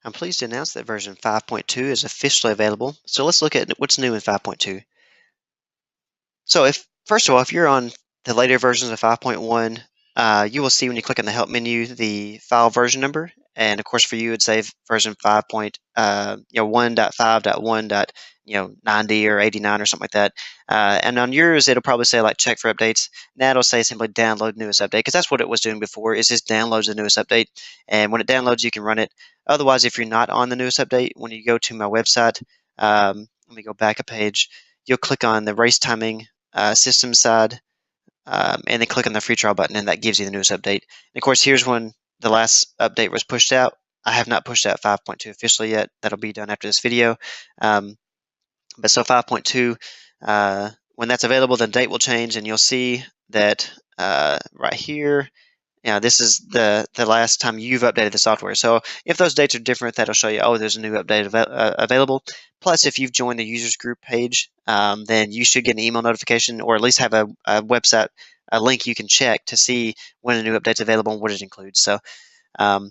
I'm pleased to announce that version 5.2 is officially available. So let's look at what's new in 5.2. So first of all, if you're on the later versions of 5.1, you will see when you click on the help menu the file version number. And of course, for you, it'd say version 1.1.5.1.90 or 89 or something like that. And on yours, it'll probably say like check for updates. Now it'll say simply download newest update because that's what it was doing before. Is just downloads the newest update, and when it downloads, you can run it. Otherwise, if you're not on the newest update, when you go to my website, let me go back a page. You'll click on the race timing system side, and then click on the free trial button, and that gives you the newest update. And of course, here's when the last update was pushed out. I have not pushed out 5.2 officially yet. That'll be done after this video. But so 5.2, when that's available, the date will change, and you'll see that right here, this is the last time you've updated the software. So if those dates are different, that'll show you, oh, there's a new update available. Plus, if you've joined the users group page, then you should get an email notification, or at least have a website, a link you can check to see when a new update's available and what it includes. So, all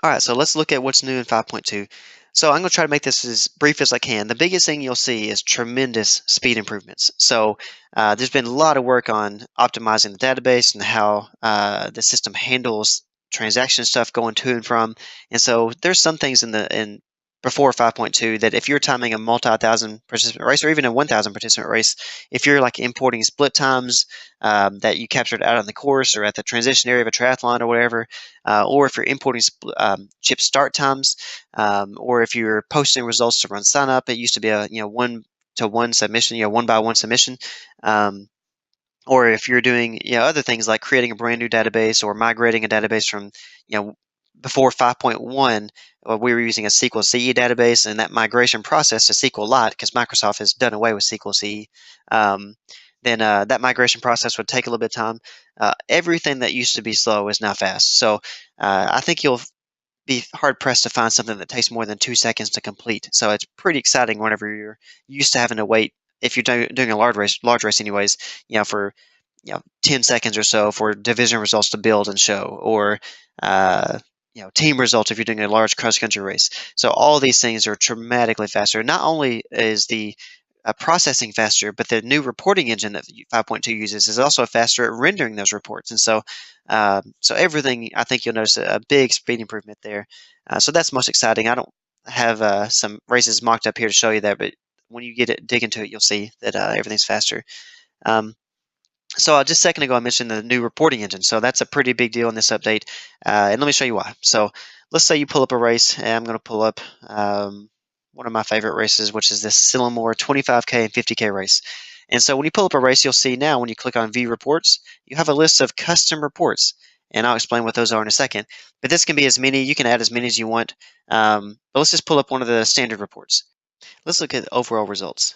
right, so let's look at what's new in 5.2. So I'm going to try to make this as brief as I can. The biggest thing you'll see is tremendous speed improvements. So there's been a lot of work on optimizing the database and how the system handles transaction stuff going to and from. And so there's some things in before 5.2 that if you're timing a multi-thousand participant race or even a 1,000 participant race, if you're like importing split times that you captured out on the course or at the transition area of a triathlon or whatever, or if you're importing chip start times, or if you're posting results to run sign up, it used to be a 1-to-1 submission, 1-by-1 submission. Or if you're doing other things like creating a brand new database or migrating a database from before 5.1, we were using a SQL CE database, and that migration process to SQLite, because Microsoft has done away with SQL CE, then that migration process would take a little bit of time. Everything that used to be slow is now fast. So I think you'll be hard pressed to find something that takes more than 2 seconds to complete. So it's pretty exciting whenever you're used to having to wait. If you're doing a large race anyways, for 10 seconds or so for division results to build and show, or team results if you're doing a large cross-country race. So all these things are dramatically faster. Not only is the processing faster, but the new reporting engine that 5.2 uses is also faster at rendering those reports. And so everything, I think you'll notice a big speed improvement there. So that's most exciting. I don't have some races mocked up here to show you that, but when you dig into it, you'll see that everything's faster. So just a second ago, I mentioned the new reporting engine. So that's a pretty big deal in this update. And let me show you why. So let's say you pull up a race, and I'm going to pull up one of my favorite races, which is this Sillamore 25K and 50K race. And so when you pull up a race, you'll see now when you click on View Reports, you have a list of custom reports. And I'll explain what those are in a second. But this can be as many. You can add as many as you want. But let's just pull up one of the standard reports. Let's look at overall results.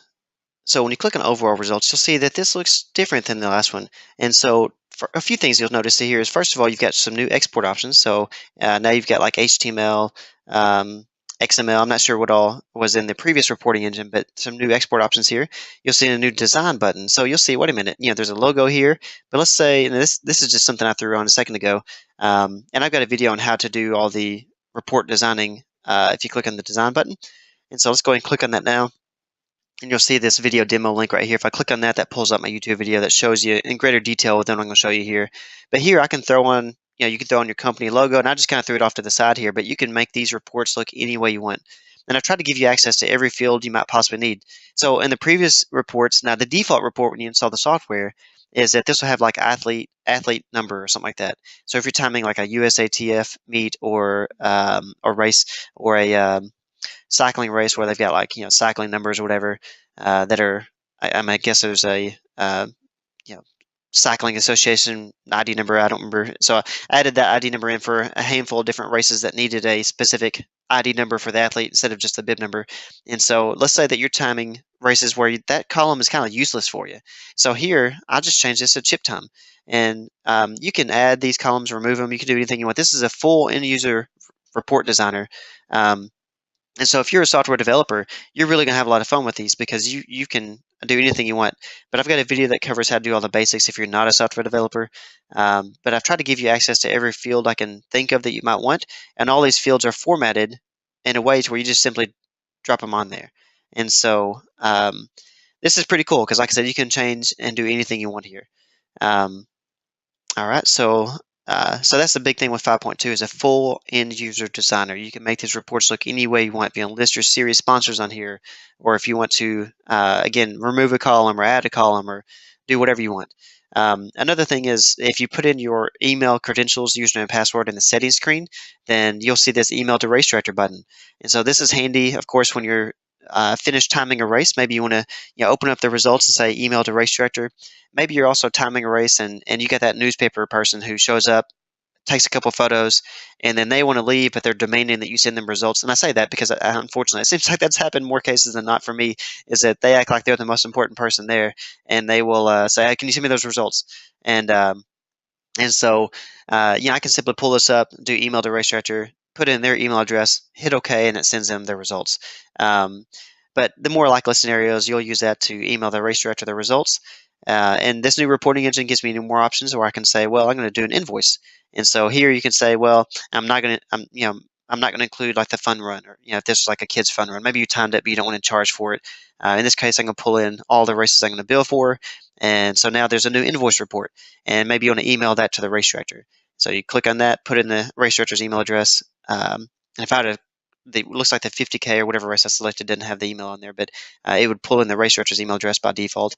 So when you click on overall results, you'll see that this looks different than the last one. And so for a few things you'll notice here is, first of all, you've got some new export options. So now you've got like HTML, XML. I'm not sure what all was in the previous reporting engine, but some new export options here. You'll see a new design button. So you'll see, wait a minute, there's a logo here, but let's say, and this is just something I threw on a second ago, and I've got a video on how to do all the report designing if you click on the design button. And so let's go ahead and click on that now. And you'll see this video demo link right here. If I click on that, that pulls up my YouTube video that shows you in greater detail than I'm going to show you here. But here I can throw on, you can throw on your company logo, and I just kind of threw it off to the side here, but you can make these reports look any way you want. And I've tried to give you access to every field you might possibly need. So in the previous reports, now the default report when you install the software is that this will have like athlete number or something like that. So if you're timing like a USATF meet or race, or a cycling race where they've got like cycling numbers or whatever that are, I guess there's a cycling association ID number. I don't remember. So I added that ID number in for a handful of different races that needed a specific ID number for the athlete instead of just the bib number. And so let's say that you're timing races where that column is kind of useless for you. So here I'll just change this to chip time, and you can add these columns, remove them. You can do anything you want. This is a full end user report designer. And so if you're a software developer, you're really going to have a lot of fun with these, because you can do anything you want. But I've got a video that covers how to do all the basics if you're not a software developer. But I've tried to give you access to every field I can think of that you might want, and all these fields are formatted in a way to where you just simply drop them on there. And so this is pretty cool because, like I said, you can change and do anything you want here. Um, all right, so that's the big thing with 5.2 is a full end user designer. You can make these reports look any way you want. If you want to list your series sponsors on here, or if you want to again remove a column or add a column or do whatever you want. Another thing is if you put in your email credentials, username, and password in the settings screen, then you'll see this email to race director button. And so this is handy, of course, when you're finished timing a race. Maybe you want to open up the results and say email to race director. Maybe you're also timing a race and you got that newspaper person who shows up, takes a couple photos, and then they want to leave, but they're demanding that you send them results. And I say that because unfortunately, it seems like that's happened more cases than not for me, is that they act like they're the most important person there, and they will say, hey, can you send me those results? And so, I can simply pull this up, do email to race director, put in their email address, hit OK, and it sends them the results. But the more likely scenarios, you'll use that to email the race director the results. And this new reporting engine gives me more options where I can say, well, I'm going to do an invoice. And so here you can say, well, I'm not going to, I'm not going to include like the fun run, or if this is like a kid's fun run, maybe you timed it, but you don't want to charge for it. In this case, I'm going to pull in all the races I'm going to bill for, and so now there's a new invoice report, and maybe you want to email that to the race director. So you click on that, put in the race director's email address, and if I had it looks like the 50K or whatever race I selected didn't have the email on there, but it would pull in the race director's email address by default.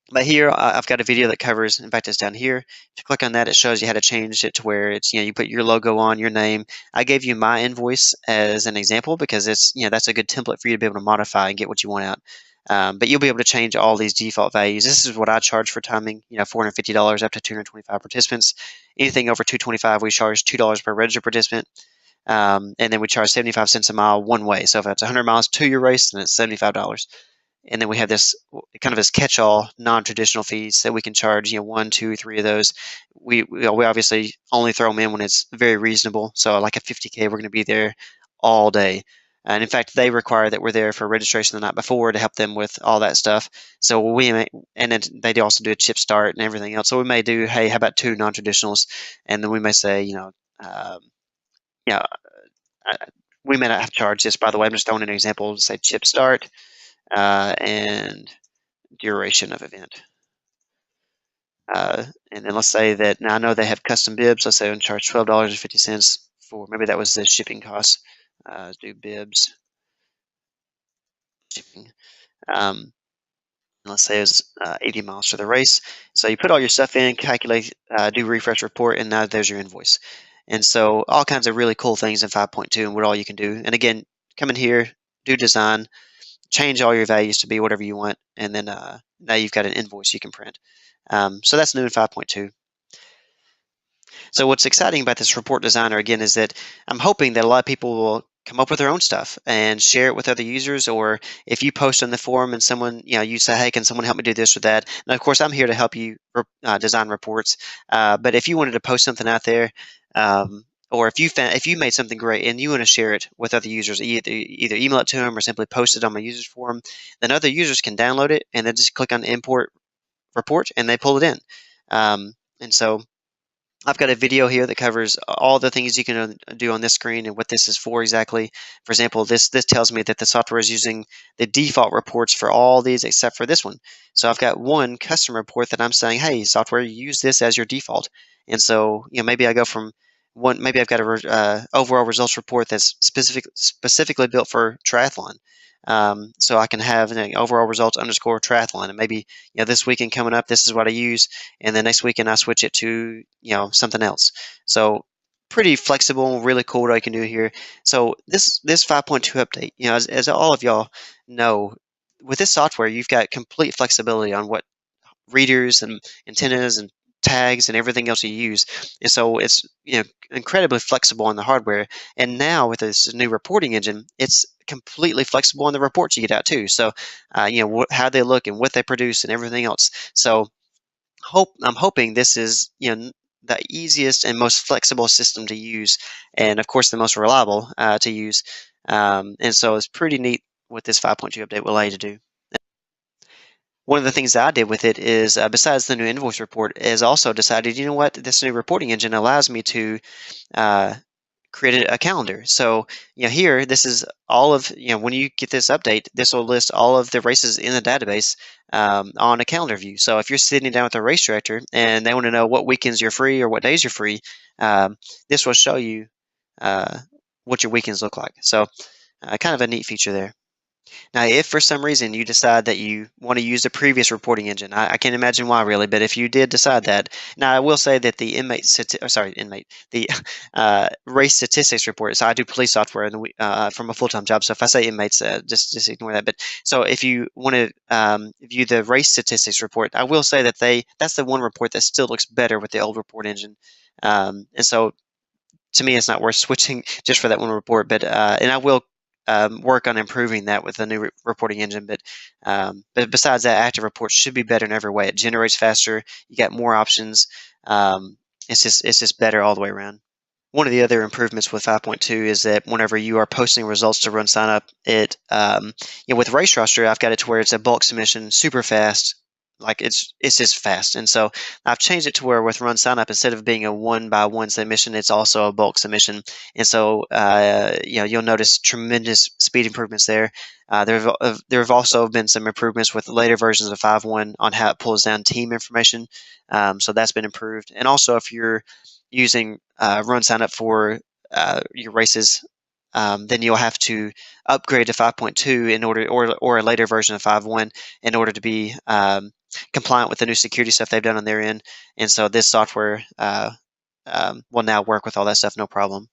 But here I've got a video that covers, in fact, it's down here. If you click on that, it shows you how to change it to where it's, you put your logo on, your name. I gave you my invoice as an example because it's, that's a good template for you to be able to modify and get what you want out. But you'll be able to change all these default values. This is what I charge for timing, $450 up to 225 participants. Anything over 225, we charge $2 per registered participant. And then we charge 75 cents a mile one way. So if it's 100 miles to your race, then it's $75. And then we have this kind of this catch-all non-traditional fees that we can charge, 1, 2, 3 of those. We obviously only throw them in when it's very reasonable. So like a 50K, we're going to be there all day. And in fact, they require that we're there for registration the night before to help them with all that stuff. So and then they do also do a chip start and everything else. So we may do, hey, how about 2 non-traditionals? And then we may say, um, yeah, we may not have to charge this, by the way. I'm just throwing an example, say chip start and duration of event. And then let's say that now I know they have custom bibs. Let's say I'm going to charge $12.50 for, maybe that was the shipping cost. Do bibs shipping. Let's say it was 80 miles for the race. So you put all your stuff in, calculate, do refresh report, and now there's your invoice. And so all kinds of really cool things in 5.2 and what all you can do. And again, come in here, do design, change all your values to be whatever you want, and then now you've got an invoice you can print. So that's new in 5.2. So what's exciting about this report designer again is that I'm hoping that a lot of people will come up with their own stuff and share it with other users, or if you post on the forum and someone, you say, hey, can someone help me do this or that? And of course, I'm here to help you design reports. But if you wanted to post something out there, or if you made something great and you want to share it with other users, either email it to them or simply post it on my users forum, then other users can download it and then just click on import report and they pull it in. And so I've got a video here that covers all the things you can do on this screen and what this is for exactly. For example, this tells me that the software is using the default reports for all these except for this one. So I've got one custom report that I'm saying, hey, software, use this as your default. And so, maybe I go from one, maybe I've got a overall results report that's specifically built for triathlon. So I can have overall results underscore triathlon, and maybe this weekend coming up, this is what I use, and the next weekend I switch it to something else. So pretty flexible, really cool what I can do here. So this 5.2 update, as all of y'all know, with this software, you've got complete flexibility on what readers and antennas and tags and everything else you use. And so it's incredibly flexible on the hardware. And now with this new reporting engine, it's completely flexible on the reports you get out too. So how they look and what they produce and everything else. So I'm hoping this is the easiest and most flexible system to use, and of course the most reliable to use. And so it's pretty neat what this 5.2 update will allow you to do. One of the things that I did with it is, besides the new invoice report, is also decided, you know what, this new reporting engine allows me to uh, create a calendar. So, here, this is all of, when you get this update, this will list all of the races in the database on a calendar view. So if you're sitting down with a race director and they want to know what weekends you're free or what days you're free, um, this will show you uh, what your weekends look like. So, kind of a neat feature there. Now, if for some reason you decide that you want to use the previous reporting engine, I can't imagine why really, but if you did decide that, now I will say that the the race statistics report. So I do police software from a full-time job. So if I say inmates, just ignore that. But so if you want to view the race statistics report, I will say that that's the one report that still looks better with the old report engine. And so to me, it's not worth switching just for that one report. But and I will work on improving that with the new reporting engine. But besides that, active reports should be better in every way. It generates faster. You got more options. It's just better all the way around. One of the other improvements with 5.2 is that whenever you are posting results to run sign up, with Race Roster, I've got it to where it's a bulk submission, super fast, like it's just fast. And so I've changed it to where with run sign up, instead of being a one by one submission, it's also a bulk submission. And so you'll notice tremendous speed improvements there. There have also been some improvements with later versions of 5.1 on how it pulls down team information. So that's been improved. And also, if you're using run sign up for your races, then you'll have to upgrade to 5.2 in order, or a later version of 5.1 in order to be compliant with the new security stuff they've done on their end. And so this software will now work with all that stuff, no problem.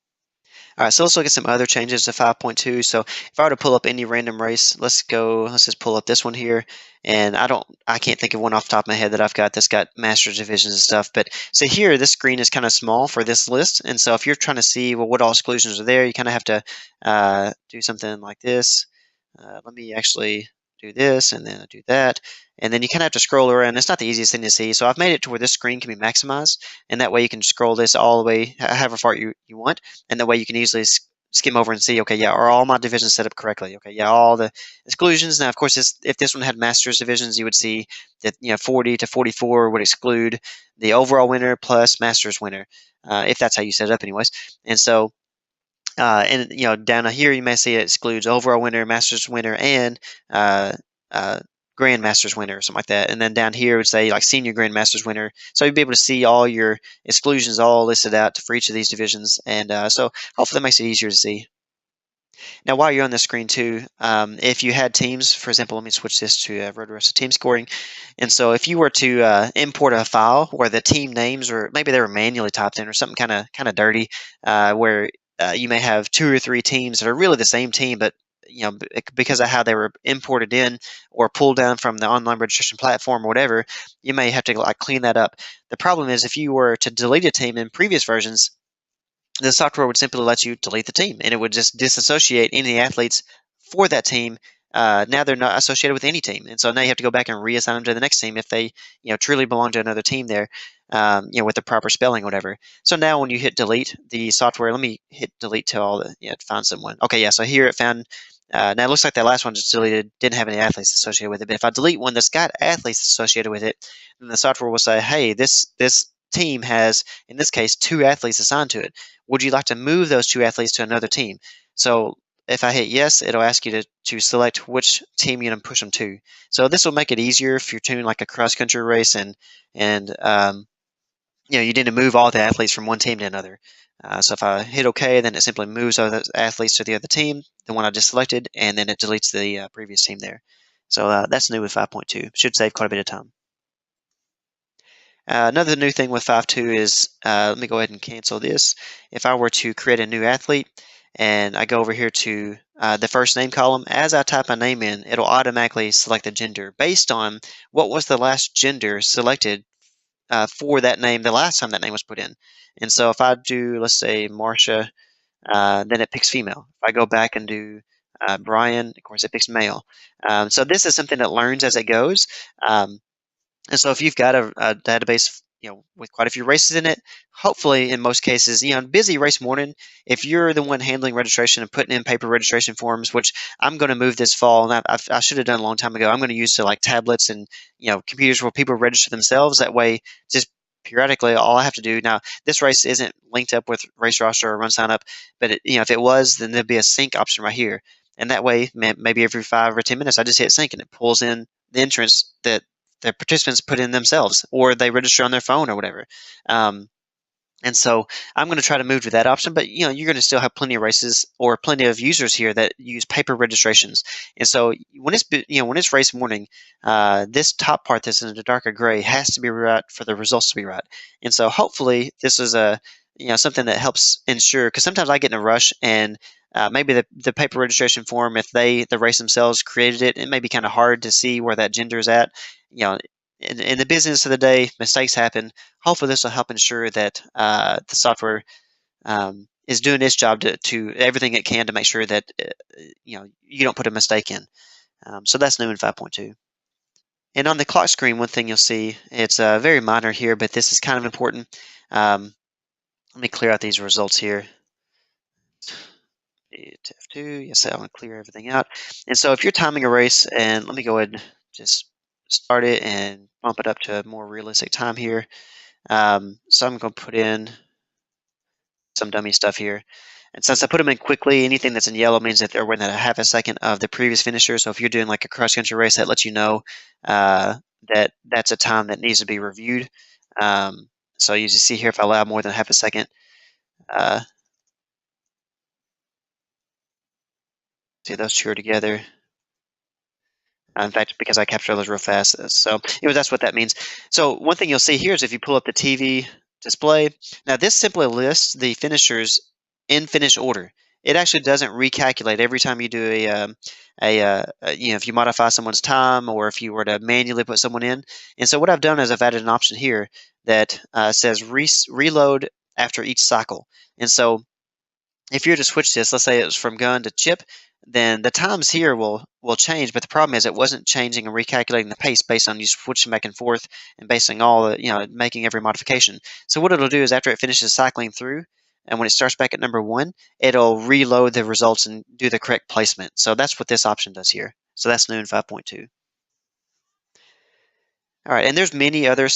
All right, so let's look at some other changes to 5.2. So if I were to pull up any random race, let's just pull up this one here. And I can't think of one off the top of my head that I've got that's got Masters divisions and stuff. But so here, this screen is kind of small for this list. And so if you're trying to see, well, what all exclusions are there, you kind of have to do something like this. Let me actually do this and then do that. And then you kind of have to scroll around. It's not the easiest thing to see. So I've made it to where this screen can be maximized. And that way you can scroll this all the way, however far you want. And that way you can easily skim over and see, okay, yeah, are all my divisions set up correctly? Okay, yeah, all the exclusions. Now, of course, if this one had Masters divisions, you would see that 40 to 44 would exclude the overall winner plus Masters winner, if that's how you set it up, anyways. And so, and down here you may see it excludes overall winner, Masters winner, and uh, uh, Grand Masters winner or something like that. And then down here it would say like Senior Grand Masters winner. So you'd be able to see all your exclusions all listed out for each of these divisions. And so hopefully that makes it easier to see. Now, while you're on the screen too, if you had teams, for example, let me switch this to Road Team Scoring. And so if you were to import a file where the team names, or maybe they were manually typed in or something kind of dirty, where you may have 2 or 3 teams that are really the same team, but because of how they were imported in or pulled down from the online registration platform or whatever, you may have to like clean that up. The problem is if you were to delete a team in previous versions, the software would simply let you delete the team, and it would just disassociate any athletes for that team. Now they're not associated with any team, and so now you have to go back and reassign them to the next team if they, truly belong to another team there, with the proper spelling or whatever. So now when you hit delete, the software, let me hit delete to all the, find someone. Okay, yeah, so here it found. Now it looks like that last one just deleted, didn't have any athletes associated with it. But if I delete one that's got athletes associated with it, then the software will say, hey, this team has, in this case, 2 athletes assigned to it. Would you like to move those 2 athletes to another team? So if I hit yes, it'll ask you to select which team you're going to push them to. So this will make it easier if you're doing like a cross country race and you need to move all the athletes from one team to another. So if I hit OK, then it simply moves all those athletes to the other team, the one I just selected, and then it deletes the previous team there. So that's new with 5.2. Should save quite a bit of time. Another new thing with 5.2 is, let me go ahead and cancel this. If I were to create a new athlete and I go over here to the first name column, as I type my name in, it'll automatically select the gender based on what was the last gender selected for that name the last time that name was put in. And so if I do, let's say, Marcia, then it picks female. If I go back and do Brian, of course, it picks male. So this is something that learns as it goes. And so if you've got a database, with quite a few races in it. Hopefully, in most cases, busy race morning, if you're the one handling registration and putting in paper registration forms, which I'm going to move this fall, and I should have done a long time ago. I'm going to use like tablets and computers where people register themselves. That way, just periodically, all I have to do now. This race isn't linked up with Race Roster or Run Sign Up, but if it was, then there'd be a sync option right here, and that way, maybe every 5 or 10 minutes, I just hit sync and it pulls in the entrance that the participants put in themselves, or they register on their phone or whatever. Um, and so I'm going to try to move to that option, but you're going to still have plenty of races or plenty of users here that use paper registrations. And so when it's race morning, this top part that's in the darker gray has to be right for the results to be right. And so hopefully this is a something that helps ensure, because sometimes I get in a rush and maybe the paper registration form, if the race themselves created it, it may be kind of hard to see where that gender is at. In the business of the day, mistakes happen. Hopefully, this will help ensure that the software is doing its job to everything it can to make sure that you don't put a mistake in. So that's new in 5.2. And on the clock screen, one thing you'll see, it's very minor here, but this is kind of important. Let me clear out these results here. F2, yes, I want to clear everything out. And so if you're timing a race, and let me go ahead and just start it and bump it up to a more realistic time here. So I'm going to put in some dummy stuff here. And since I put them in quickly, anything that's in yellow means that they're within a half a second of the previous finisher. So if you're doing like a cross-country race, that lets you know that that's a time that needs to be reviewed. So you see here, if I allow more than half a second, see those two are together. In fact, because I capture those real fast. So that's what that means. So one thing you'll see here is if you pull up the TV display, now this simply lists the finishers in finish order. It actually doesn't recalculate every time you do if you modify someone's time or if you were to manually put someone in. And so what I've done is I've added an option here that says reload after each cycle. And so if you were to switch this, let's say it was from gun to chip, then the times here will change. But the problem is it wasn't changing and recalculating the pace based on you switching back and forth and basing all the making every modification. So what it'll do is after it finishes cycling through, and when it starts back at number 1, it'll reload the results and do the correct placement. So that's what this option does here. So that's new in 5.2. All right, and there's many other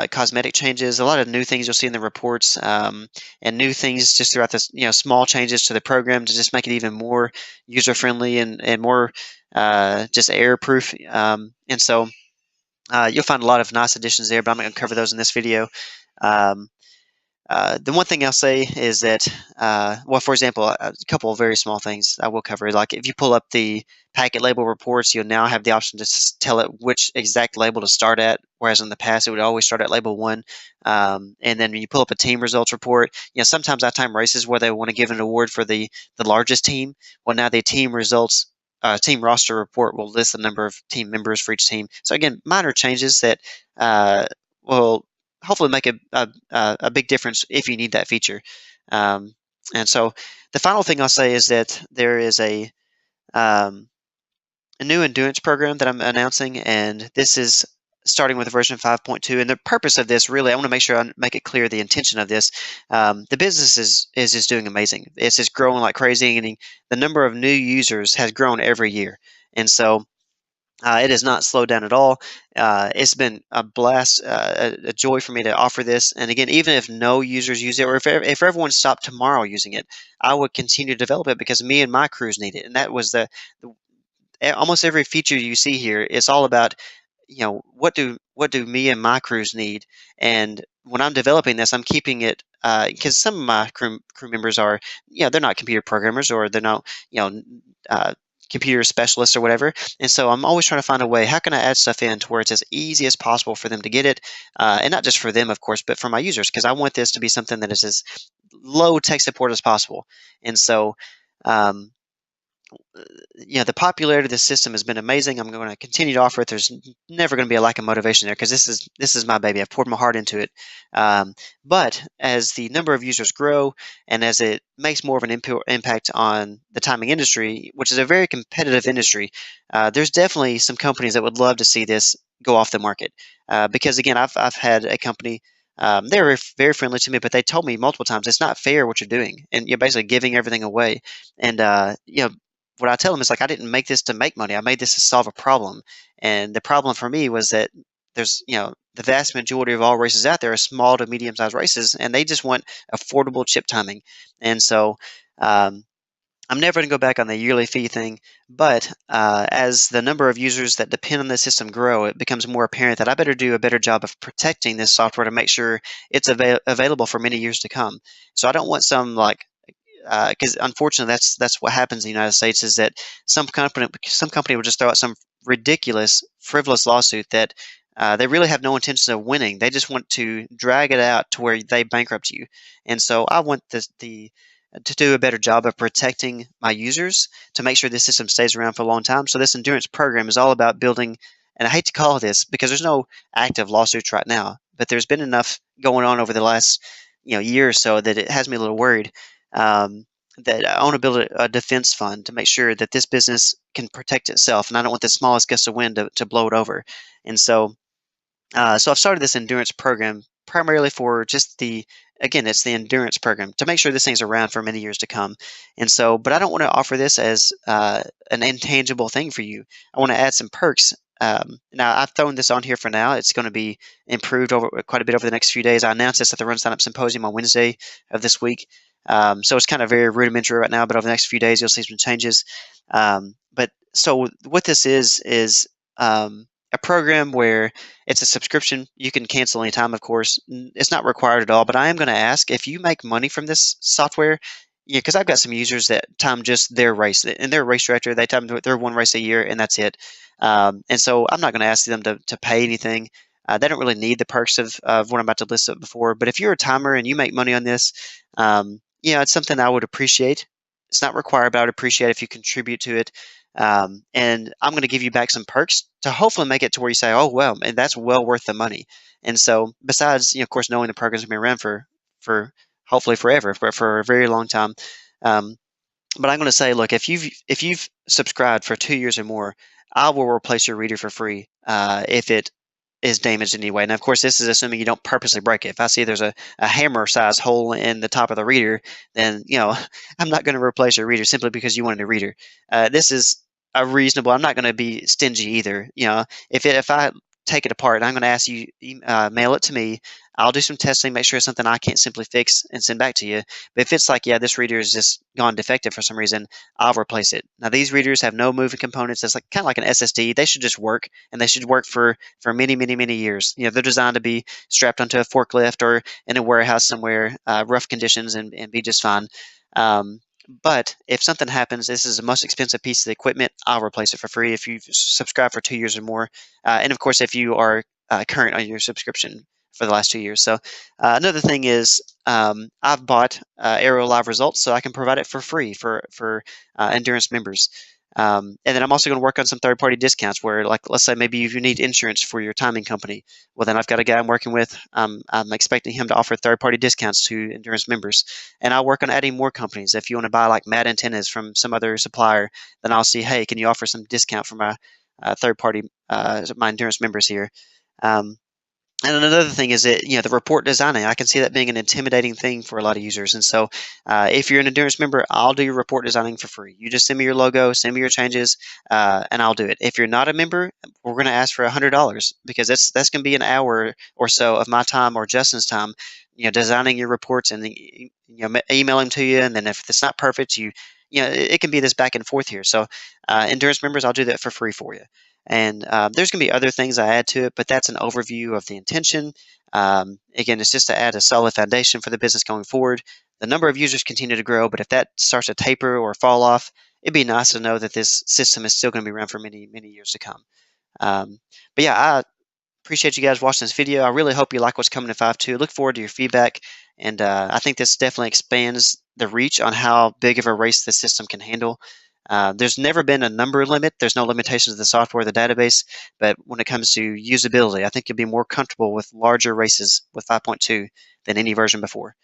cosmetic changes. A lot of new things you'll see in the reports, and new things just throughout this. Small changes to the program to just make it even more user friendly and more just error proof. And so you'll find a lot of nice additions there, but I'm not going to cover those in this video. Um, the one thing I'll say is that, well, for example, a couple of very small things I will cover. Like if you pull up the packet label reports, you'll now have the option to tell it which exact label to start at, whereas in the past it would always start at label 1. And then when you pull up a team results report, sometimes I time races where they want to give an award for the largest team. Well, now the team results. Team roster report will list the number of team members for each team. So again, minor changes that will hopefully make a big difference if you need that feature. And so the final thing I'll say is that there is a new endurance program that I'm announcing, and this is starting with version 5.2. And the purpose of this, really, I want to make sure I make it clear the intention of this. The business is just doing amazing. It's just growing like crazy, and the number of new users has grown every year. And so it has not slowed down at all. It's been a blast, a joy for me to offer this. And again, even if no users use it, or if everyone stopped tomorrow using it, I would continue to develop it because me and my crews need it. And that was almost every feature you see here. It's all about what do me and my crews need. And when I'm developing this, I'm keeping it because some of my crew members are they're not computer programmers, or they're not computer specialists or whatever. And so I'm always trying to find a way, how can I add stuff in to where it's as easy as possible for them to get it, and not just for them, of course, but for my users, because I want this to be something that is as low tech support as possible. And so the popularity of this system has been amazing. I'm going to continue to offer it. There's never going to be a lack of motivation there because this is my baby. I've poured my heart into it. Um, but as the number of users grow and as it makes more of an impact on the timing industry, which is a very competitive industry, there's definitely some companies that would love to see this go off the market. Because again, I've had a company. They were very friendly to me, but they told me multiple times it's not fair what you're doing, and you're basically giving everything away. And what I tell them is like, I didn't make this to make money. I made this to solve a problem. And the problem for me was that the vast majority of all races out there are small to medium sized races, and they just want affordable chip timing. And so, um, I'm never going to go back on the yearly fee thing, but as the number of users that depend on the system grow, it becomes more apparent that I better do a better job of protecting this software to make sure it's available for many years to come. So I don't want some like because unfortunately that's what happens in the United States is that some company will just throw out some ridiculous frivolous lawsuit that they really have no intention of winning. They just want to drag it out to where they bankrupt you. And so I want the to do a better job of protecting my users to make sure this system stays around for a long time. So this endurance program is all about building, and I hate to call this because there's no active lawsuits right now, but there's been enough going on over the last year or so that it has me a little worried. Um, that I want to build a defense fund to make sure that this business can protect itself, and I don't want the smallest gust of wind to blow it over. And so I've started this endurance program primarily for just again, it's the endurance program to make sure this thing's around for many years to come. And so, but I don't want to offer this as an intangible thing for you. I want to add some perks. Now, I've thrown this on here for now. It's going to be improved over quite a bit over the next few days. I announced this at the Run Sign Up Symposium on Wednesday of this week. So it's kind of very rudimentary right now, but over the next few days, you'll see some changes. But so what this is a program where it's a subscription. You can cancel anytime, of course. It's not required at all, but I am going to ask if you make money from this software. Yeah, because I've got some users that time just their race, and they're a race director. They time their one race a year, and that's it. And so I'm not going to ask them to pay anything. They don't really need the perks of what I'm about to list up before. But if you're a timer and you make money on this, it's something I would appreciate. It's not required, but I would appreciate if you contribute to it. And I'm going to give you back some perks to hopefully make it to where you say, oh, well, and that's well worth the money. And so besides, of course, knowing the program's going to be around for hopefully forever, for a very long time. Um, but I'm going to say, look, if you've subscribed for 2 years or more, I will replace your reader for free if it is damaged anyway. And of course, this is assuming you don't purposely break it. If I see there's a hammer size hole in the top of the reader, then I'm not going to replace your reader simply because you wanted a reader. This is a reasonable. I'm not going to be stingy either. If I take it apart, I'm going to ask you mail it to me. I'll do some testing, make sure it's something I can't simply fix and send back to you. But if it's like, yeah, this reader is just gone defective for some reason, I'll replace it. Now these readers have no moving components. It's like kind of like an SSD. They should just work, and they should work for many, many, many years. They're designed to be strapped onto a forklift or in a warehouse somewhere, rough conditions, and be just fine. Um, but if something happens, this is the most expensive piece of equipment. I'll replace it for free if you've subscribed for 2 years or more. And of course, if you are current on your subscription for the last 2 years. So another thing is I've bought Aero Live Results, so I can provide it for free for Endurance members. And then I'm also going to work on some third-party discounts where, like, let's say maybe if you need insurance for your timing company, well, then I've got a guy I'm working with. I'm expecting him to offer third-party discounts to Endurance members. And I'll work on adding more companies. If you want to buy, like, mat antennas from some other supplier, then I'll see, hey, can you offer some discount for my third-party, my Endurance members here? Um, and another thing is that the report designing. I can see that being an intimidating thing for a lot of users. And so, if you're an Endurance member, I'll do your report designing for free. You just send me your logo, send me your changes, and I'll do it. If you're not a member, we're going to ask for $100 because that's going to be an hour or so of my time or Justin's time, designing your reports and email them to you. And then if it's not perfect, it can be this back and forth here. So, Endurance members, I'll do that for free for you. And there's going to be other things I add to it, but that's an overview of the intention. Again, it's just to add a solid foundation for the business going forward. The number of users continue to grow, but if that starts to taper or fall off, it'd be nice to know that this system is still going to be around for many, many years to come. But yeah, I appreciate you guys watching this video. I really hope you like what's coming in 5.2. Look forward to your feedback. And I think this definitely expands the reach on how big of a race the system can handle. There's never been a number limit. There's no limitations to the software or the database. But when it comes to usability, I think you'll be more comfortable with larger races with 5.2 than any version before.